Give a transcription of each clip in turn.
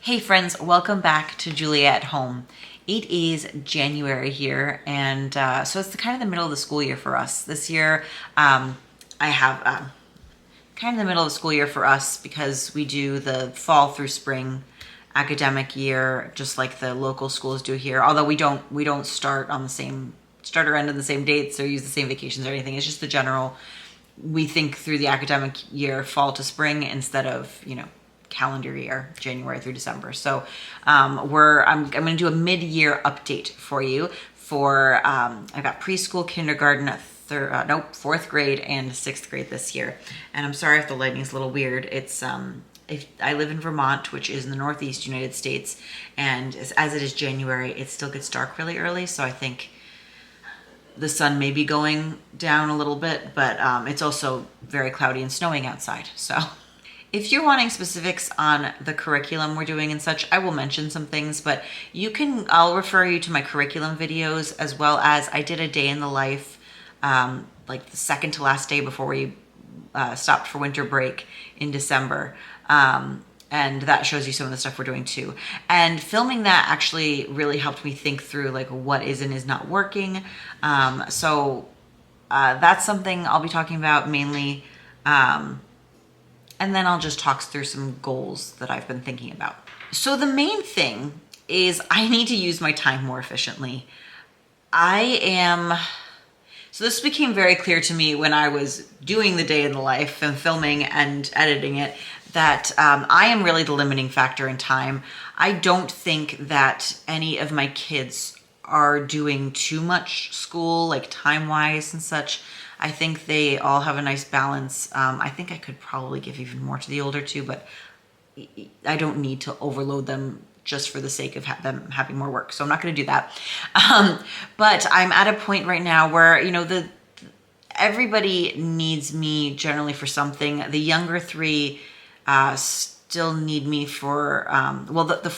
Hey friends, welcome back to Julia at Home. It is January here, and so it's kind of the middle of the school year for us. This year, I have kind of the middle of the school year for us because we do the fall through spring academic year, just like the local schools do here. Although we don't start on the same start or end on the same dates or use the same vacations or anything. It's just the general. We think through the academic year, fall to spring, instead of calendar year, January through December. So I'm going to do a mid-year update for you for I've got preschool, kindergarten, fourth grade and sixth grade this year. And I'm sorry if the lighting's a little weird. It's I live in Vermont, which is in the Northeast United States, and as it is January, it still gets dark really early. So I think the sun may be going down a little bit, but it's also very cloudy and snowing outside. So if you're wanting specifics on the curriculum we're doing and such, I will mention some things, but I'll refer you to my curriculum videos, as well as I did a day in the life, like the second to last day before we stopped for winter break in December. And that shows you some of the stuff we're doing too. And filming that actually really helped me think through like what is and is not working. So that's something I'll be talking about mainly. And then I'll just talk through some goals that I've been thinking about. So the main thing is I need to use my time more efficiently. So this became very clear to me when I was doing the day in the life and filming and editing it, that I am really the limiting factor in time. I don't think that any of my kids are doing too much school, like time-wise and such. I think they all have a nice balance. I think I could probably give even more to the older two, but I don't need to overload them just for the sake of them having more work. So I'm not going to do that. But I'm at a point right now where, everybody needs me generally for something. The younger three still need me for, the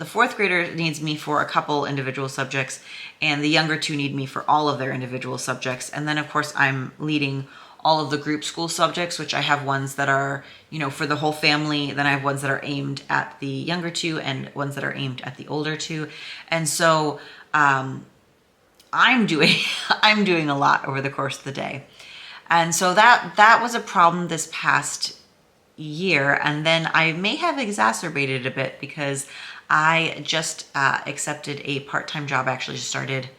fourth grader needs me for a couple individual subjects, and the younger two need me for all of their individual subjects. And then of course I'm leading all of the group school subjects, which I have ones that are, for the whole family. Then I have ones that are aimed at the younger two and ones that are aimed at the older two. And so I'm doing a lot over the course of the day. And so that was a problem this past year. And then I may have exacerbated it a bit because I just accepted a part-time job. I actually just started.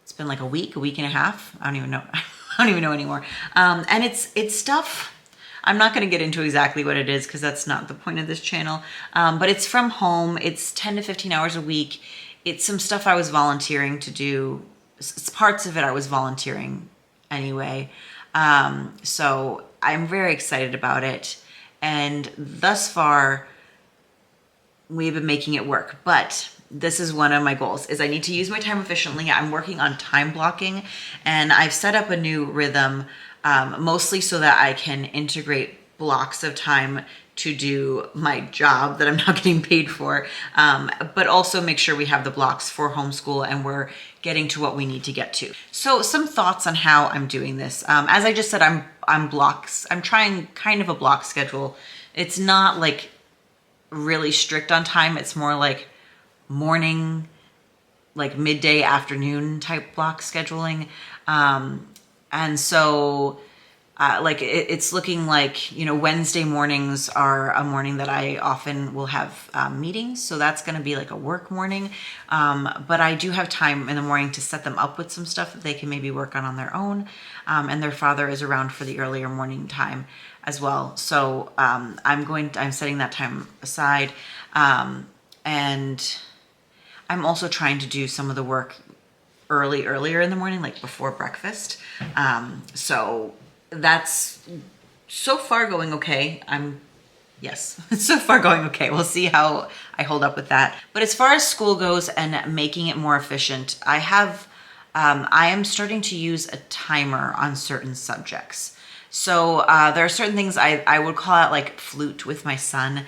It's been like a week and a half. I don't even know. I don't even know anymore. And it's stuff. I'm not going to get into exactly what it is because that's not the point of this channel. But it's from home. It's 10 to 15 hours a week. It's some stuff I was volunteering to do. It's parts of it I was volunteering anyway. So I'm very excited about it. And thus far, we've been making it work. But this is one of my goals, is I need to use my time efficiently. I'm working on time blocking, and I've set up a new rhythm, mostly so that I can integrate blocks of time to do my job that I'm not getting paid for, but also make sure we have the blocks for homeschool and we're getting to what we need to get to. So some thoughts on how I'm doing this. As I just said, I'm trying kind of a block schedule. It's not like really strict on time. It's more like morning, like midday, afternoon type block scheduling. And so it's looking like, Wednesday mornings are a morning that I often will have meetings. So that's going to be like a work morning. But I do have time in the morning to set them up with some stuff that they can maybe work on their own. And their father is around for the earlier morning time as well. So I'm setting that time aside. And I'm also trying to do some of the work earlier in the morning, like before breakfast. So that's so far going okay. It's so far going okay. We'll see how I hold up with that. But as far as school goes and making it more efficient, I am starting to use a timer on certain subjects. So there are certain things I would call out like flute with my son.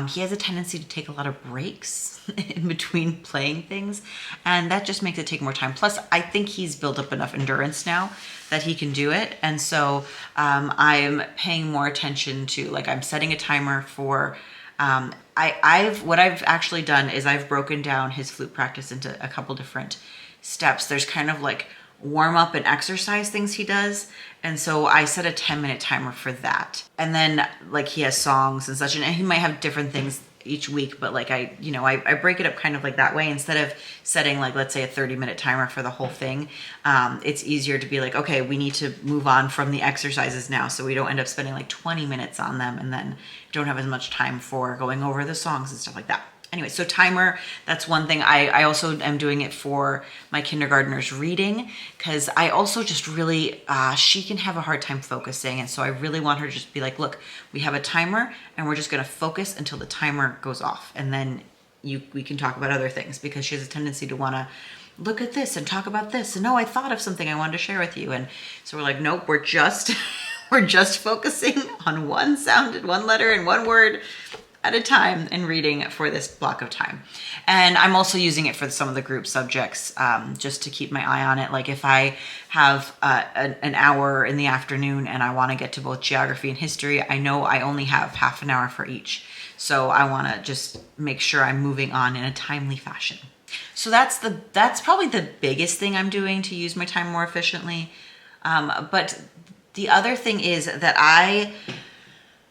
He has a tendency to take a lot of breaks in between playing things, and that just makes it take more time. Plus, I think he's built up enough endurance now that he can do it. And so I'm paying more attention to, like, I'm setting a timer for What I've actually done is I've broken down his flute practice into a couple different steps. There's kind of like warm up and exercise things he does. And so I set a 10-minute timer for that. And then like he has songs and such, and he might have different things each week, but like I break it up kind of like that way. Instead of setting like, let's say a 30-minute timer for the whole thing, it's easier to be like, okay, we need to move on from the exercises now, so we don't end up spending like 20 minutes on them and then don't have as much time for going over the songs and stuff like that. Anyway, so timer, that's one thing. I also am doing it for my kindergartner's reading, because I also just really, she can have a hard time focusing. And so I really want her to just be like, look, we have a timer and we're just going to focus until the timer goes off. And then we can talk about other things, because she has a tendency to want to look at this and talk about this. And no, I thought of something I wanted to share with you. And so we're like, nope, we're just focusing on one sound and one letter and one word at a time and reading for this block of time. And I'm also using it for some of the group subjects, just to keep my eye on it. Like if I have an hour in the afternoon and I want to get to both geography and history, I know I only have half an hour for each. So I want to just make sure I'm moving on in a timely fashion. So that's probably the biggest thing I'm doing to use my time more efficiently. But the other thing is that I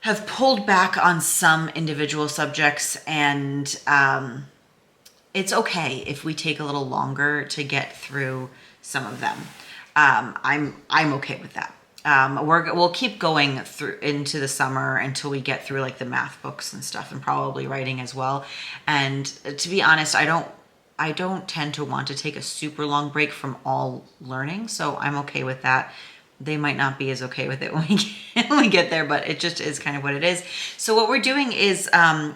have pulled back on some individual subjects, and it's okay if we take a little longer to get through some of them. I'm okay with that. We'll keep going through into the summer until we get through like the math books and stuff, and probably writing as well. And to be honest, I don't tend to want to take a super long break from all learning, so I'm okay with that. They might not be as okay with it when we get there, but it just is kind of what it is. So what we're doing is so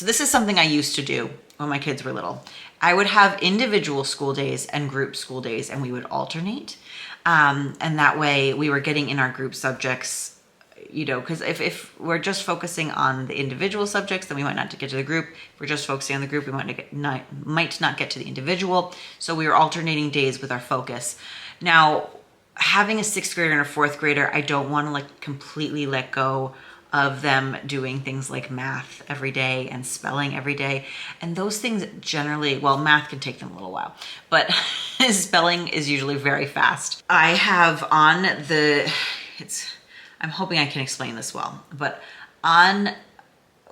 this is something I used to do when my kids were little. I would have individual school days and group school days, and we would alternate. And that way we were getting in our group subjects, because if we're just focusing on the individual subjects, then we might not get to the group. If we're just focusing on the group, we might not get to the individual. So we were alternating days with our focus. Now, having a 6th grader and a 4th grader, I don't want to like completely let go of them doing things like math every day and spelling every day. And those things generally, well, math can take them a little while, but spelling is usually very fast. I have I'm hoping I can explain this well, but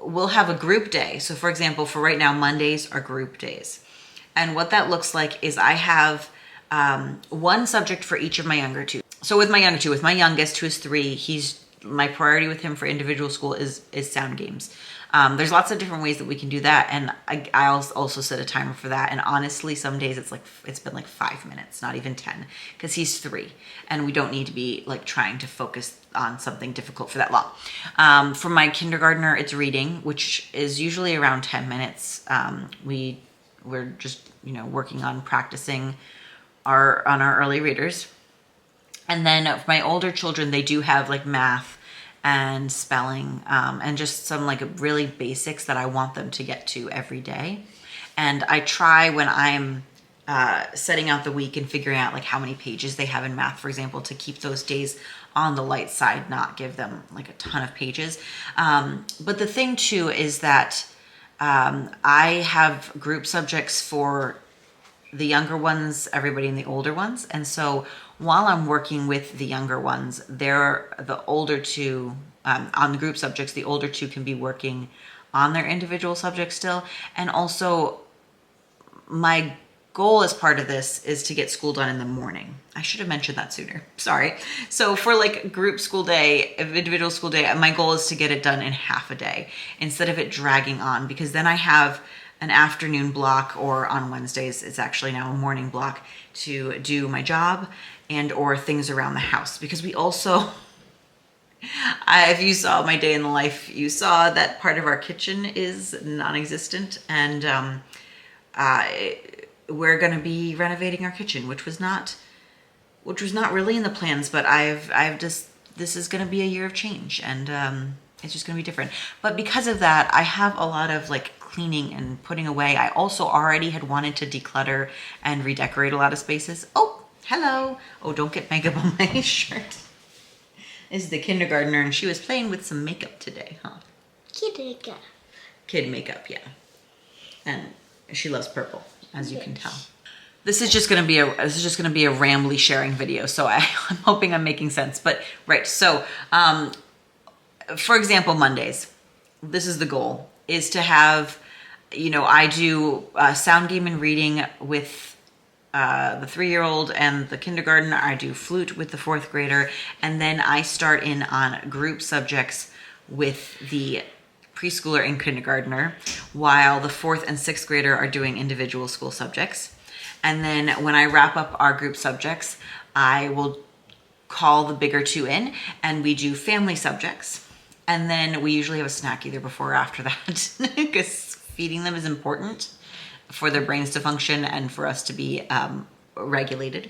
we'll have a group day. So for example, for right now, Mondays are group days. And what that looks like is I have one subject for each of my younger two. So with my youngest, who is 3, my priority with him for individual school is sound games. There's lots of different ways that we can do that, and I also set a timer for that. And honestly, some days it's been like 5 minutes, not even 10, because he's 3, and we don't need to be like trying to focus on something difficult for that long. For my kindergartner, it's reading, which is usually around 10 minutes. We're just working on practicing on our early readers. And then for my older children, they do have like math and spelling, and just some like really basics that I want them to get to every day. And I try, when I'm setting out the week and figuring out like how many pages they have in math, for example, to keep those days on the light side, not give them like a ton of pages. But the thing too is that I have group subjects for the younger ones, everybody, and the older ones. And so while I'm working with the younger ones, the older two, on the group subjects, the older two can be working on their individual subjects still. And also my goal as part of this is to get school done in the morning. I should have mentioned that sooner. Sorry. So for like group school day, individual school day, my goal is to get it done in half a day instead of it dragging on, because then I have an afternoon block, or on Wednesdays, it's actually now a morning block to do my job and or things around the house. Because we also, if you saw my day in the life, you saw that part of our kitchen is non-existent, and we're going to be renovating our kitchen, which was not really in the plans, but this is going to be a year of change, and it's just going to be different. But because of that, I have a lot of like cleaning and putting away. I also already had wanted to declutter and redecorate a lot of spaces. Oh, hello. Oh, don't get makeup on my shirt. This is the kindergartner, and she was playing with some makeup today, huh? Kid makeup. Kid makeup, yeah. And she loves purple, as you can tell. This is just going to be a rambly sharing video, so I'm hoping I'm making sense. But right, so for example, Mondays. This is the goal: is to have, I do sound game and reading with the 3-year-old and the kindergarten. I do flute with the 4th grader, and then I start in on group subjects with the preschooler and kindergartner, while the 4th and 6th grader are doing individual school subjects. And then when I wrap up our group subjects, I will call the bigger 2 in, and we do family subjects. And then we usually have a snack either before or after that, because feeding them is important for their brains to function and for us to be regulated.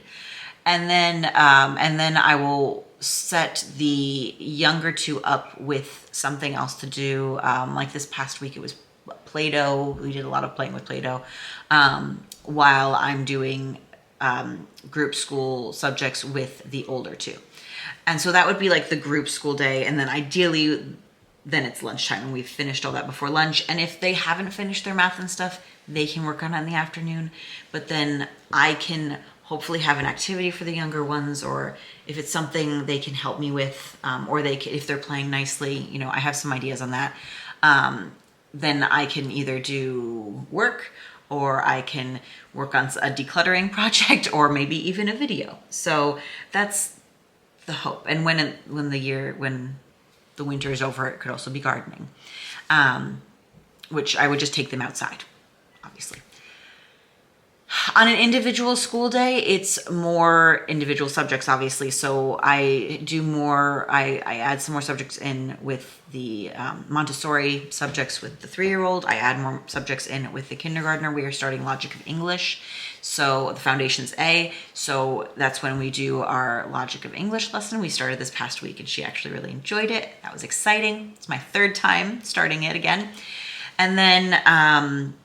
And then I will set the younger 2 up with something else to do. Like this past week, it was Play-Doh. We did a lot of playing with Play-Doh while I'm doing group school subjects with the older 2. And so that would be like the group school day. And then ideally, then it's lunchtime and we've finished all that before lunch. And if they haven't finished their math and stuff, they can work on it in the afternoon. But then I can hopefully have an activity for the younger ones, or if it's something they can help me with, or if they're playing nicely, I have some ideas on that. Then I can either do work, or I can work on a decluttering project, or maybe even a video. So that's the hope. And when the winter is over, it could also be gardening, which I would just take them outside, obviously. On an individual school day, it's more individual subjects, obviously. So I do more, I add some more subjects in with the Montessori subjects with the 3-year-old. I add more subjects in with the kindergartner. We are starting Logic of English. So the foundation's A. So that's when we do our Logic of English lesson. We started this past week and she actually really enjoyed it. That was exciting. It's my 3rd time starting it again. And then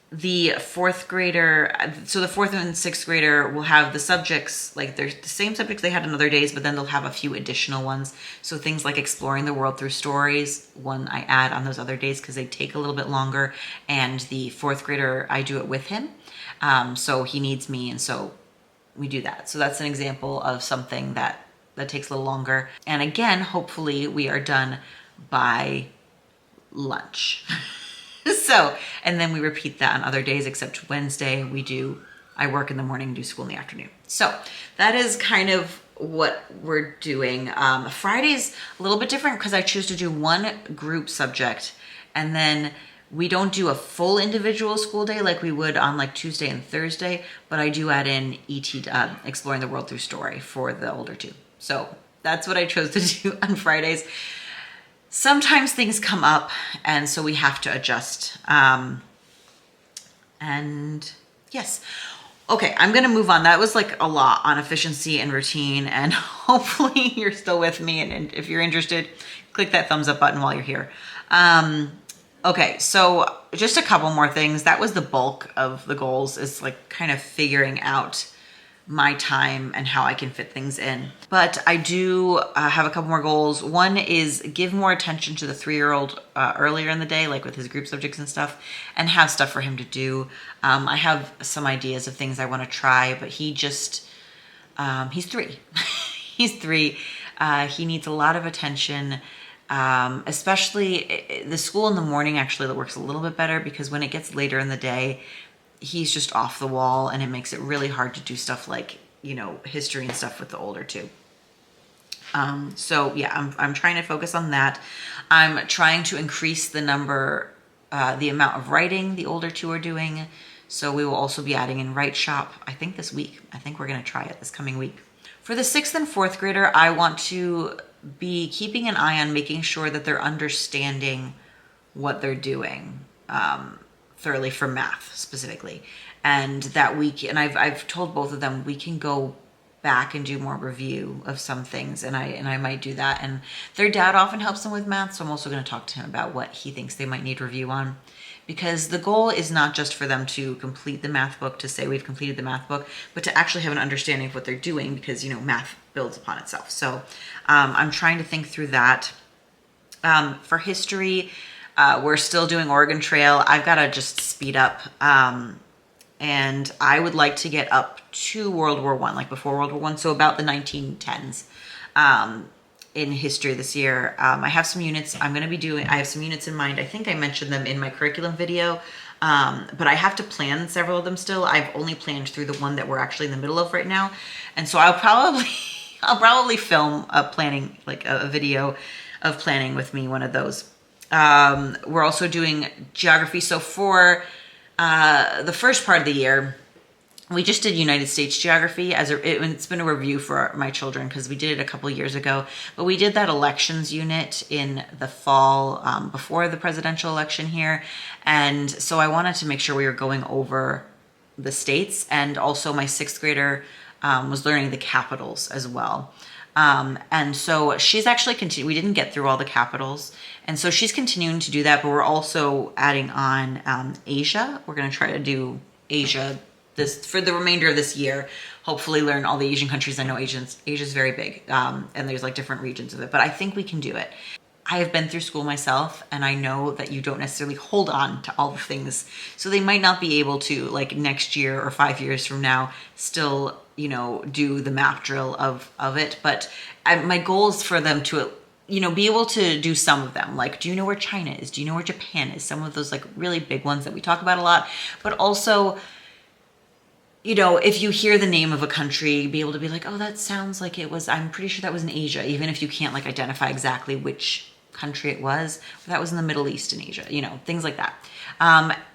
the 4th grader, so the 4th and 6th grader will have the subjects, like they're the same subjects they had on other days, but then they'll have a few additional ones. So things like exploring the world through stories, one I add on those other days because they take a little bit longer. And the 4th grader, I do it with him. So he needs me, and so we do that. So that's an example of something that takes a little longer. And again, hopefully we are done by lunch. So, and then we repeat that on other days, except Wednesday I work in the morning and do school in the afternoon. So that is kind of what we're doing. Friday's a little bit different because I choose to do one group subject, and then we don't do a full individual school day like we would on like Tuesday and Thursday, but I do add in exploring the world through story for the older 2. So that's what I chose to do on Fridays. Sometimes things come up, and so we have to adjust. And yes. Okay, I'm going to move on. That was like a lot on efficiency and routine, and hopefully you're still with me. And if you're interested, click that thumbs up button while you're here. Okay, so just a couple more things. That was the bulk of the goals, is like kind of figuring out my time and how I can fit things in. But I do have a couple more goals. One is give more attention to the 3-year-old earlier in the day, like with his group subjects and stuff, and have stuff for him to do. I have some ideas of things I want to try, but he's 3. He's 3. He needs a lot of attention, especially the school in the morning actually that works a little bit better, because when it gets later in the day, he's just off the wall, and it makes it really hard to do stuff like, history and stuff with the older 2. So yeah, I'm trying to focus on that. I'm trying to increase the amount of writing the older 2 are doing. So we will also be adding in Write Shop, I think this week. I think we're going to try it this coming week. For the 6th and 4th grader, I want to be keeping an eye on making sure that they're understanding what they're doing, thoroughly for math specifically, and that I've told both of them we can go back and do more review of some things, and I might do that. And their dad often helps them with math, so I'm also going to talk to him about what he thinks they might need review on, because the goal is not just for them to complete the math book to say we've completed the math book, but to actually have an understanding of what they're doing, because math builds upon itself. So I'm trying to think through that. For history, We're still doing Oregon Trail. I've got to just speed up. And I would like to get up to World War One, like before World War One, so about the 1910s. In history this year. I have some units I'm going to be doing. I have some units in mind. I think I mentioned them in my curriculum video, but I have to plan several of them still. I've only planned through the one that we're actually in the middle of right now. And so I'll probably film planning, like a video of planning with me, one of those. We're also doing geography. So for the first part of the year, we just did United States geography it's been a review for my children because we did it a couple years ago, but we did that elections unit in the fall before the presidential election here. And so I wanted to make sure we were going over the states, and also my 6th grader was learning the capitals as well. And so she's actually we didn't get through all the capitals. And so she's continuing to do that, but we're also adding on Asia. We're going to try to do Asia for the remainder of this year, hopefully learn all the Asian countries. I know Asia's very big, and there's like different regions of it, but I think we can do it. I have been through school myself, and I know that you don't necessarily hold on to all the things. So they might not be able to, like next year or 5 years from now, still, do the map drill of it. But my goal is for them to, be able to do some of them. Like, do you know where China is? Do you know where Japan is? Some of those like really big ones that we talk about a lot, but also, if you hear the name of a country, be able to be like, oh, that sounds like I'm pretty sure that was in Asia, even if you can't like identify exactly which country it was. That was in the Middle East and Asia, things like that.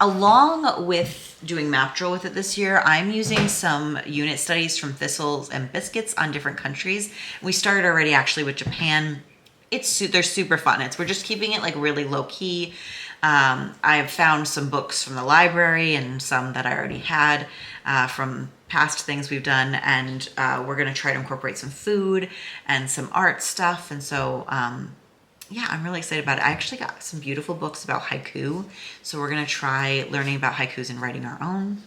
Along with doing map drill with it this year, I'm using some unit studies from Thistles and Biscuits on different countries. We started already actually with Japan. They're super fun. We're just keeping it like really low key. I've found some books from the library and some that I already had from past things we've done, and we're going to try to incorporate some food and some art stuff. And so, I'm really excited about it. I actually got some beautiful books about haiku, so we're going to try learning about haikus and writing our own.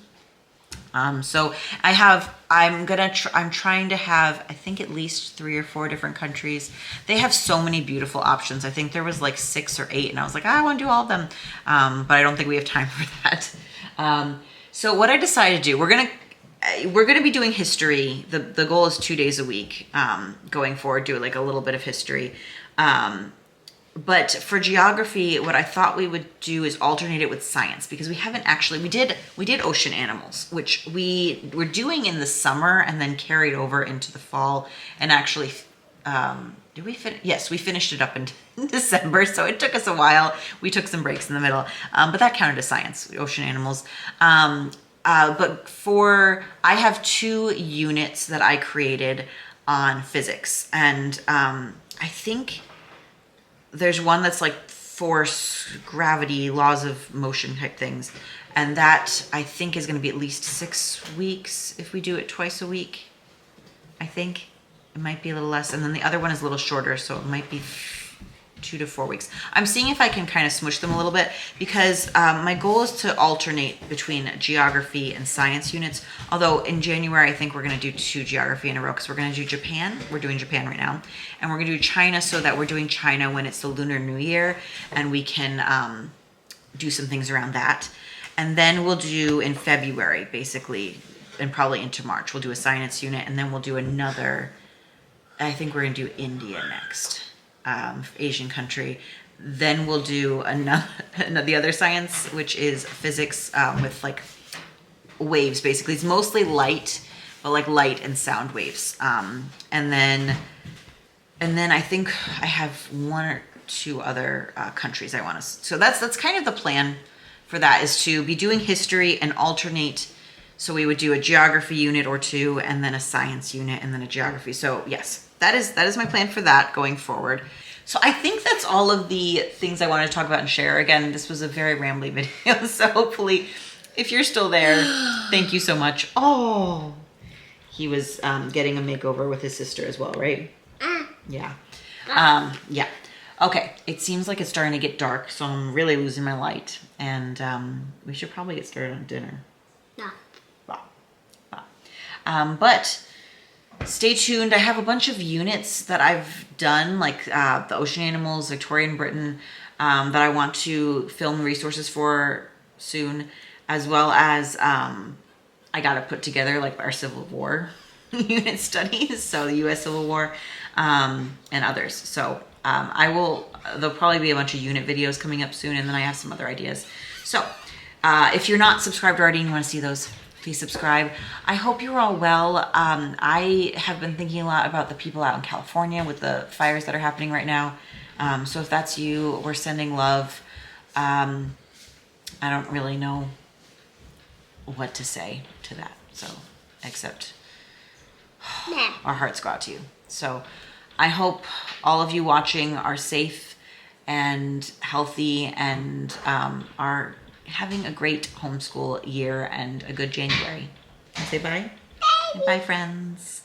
So I'm trying to have, I think, at least 3 or 4 different countries. They have so many beautiful options. I think there was like 6 or 8, and I was like, I want to do all of them. But I don't think we have time for that. So what I decided to do, we're going to be doing history. The goal is 2 days a week, going forward, do like a little bit of history. But for geography, what I thought we would do is alternate it with science, because we haven't actually, we did ocean animals, which we were doing in the summer and then carried over into the fall. And actually, did we finish? Yes, we finished it up in December. So it took us a while. We took some breaks in the middle, but that counted as science, ocean animals. But I have 2 units that I created on physics. And I think there's one that's like force, gravity, laws of motion type things. And that I think is going to be at least 6 weeks if we do it twice a week. I think it might be a little less. And then the other one is a little shorter, so it might be 2 to 4 weeks. I'm seeing if I can kind of smush them a little bit, because my goal is to alternate between geography and science units. Although in January, I think we're going to do 2 geography in a row, because we're going to do Japan. We're doing Japan right now. And we're going to do China, so that we're doing China when it's the Lunar New Year, and we can do some things around that. And then we'll do in February, basically, and probably into March, we'll do a science unit, and then we'll do another. I think we're going to do India next. Asian country. Then we'll do the other science, which is physics with like waves. Basically, it's mostly light, but like light and sound waves. And then I think I have 1 or 2 other countries I want to. So that's kind of the plan for that, is to be doing history and alternate. So we would do a geography unit or 2, and then a science unit, and then a geography. So yes. That is my plan for that going forward. So I think that's all of the things I wanted to talk about and share. Again, this was a very rambly video, so hopefully, if you're still there, thank you so much. Oh, he was getting a makeover with his sister as well, right? Yeah. Yeah. Okay, it seems like it's starting to get dark, so I'm really losing my light, and we should probably get started on dinner. No. But stay tuned. I have a bunch of units that I've done, like the ocean animals, Victorian Britain. that I want to film resources for soon, as well as I got to put together like our Civil War unit studies, so the U.S. Civil War, and others. So there'll probably be a bunch of unit videos coming up soon, and then I have some other ideas. So if you're not subscribed already and you want to see those, please subscribe. I hope you're all well. I have been thinking a lot about the people out in California with the fires that are happening right now. So if that's you, we're sending love. I don't really know what to say to that. So, except our hearts go out to you. So I hope all of you watching are safe and healthy and are having a great homeschool year and a good January. Can I say bye? Bye, friends.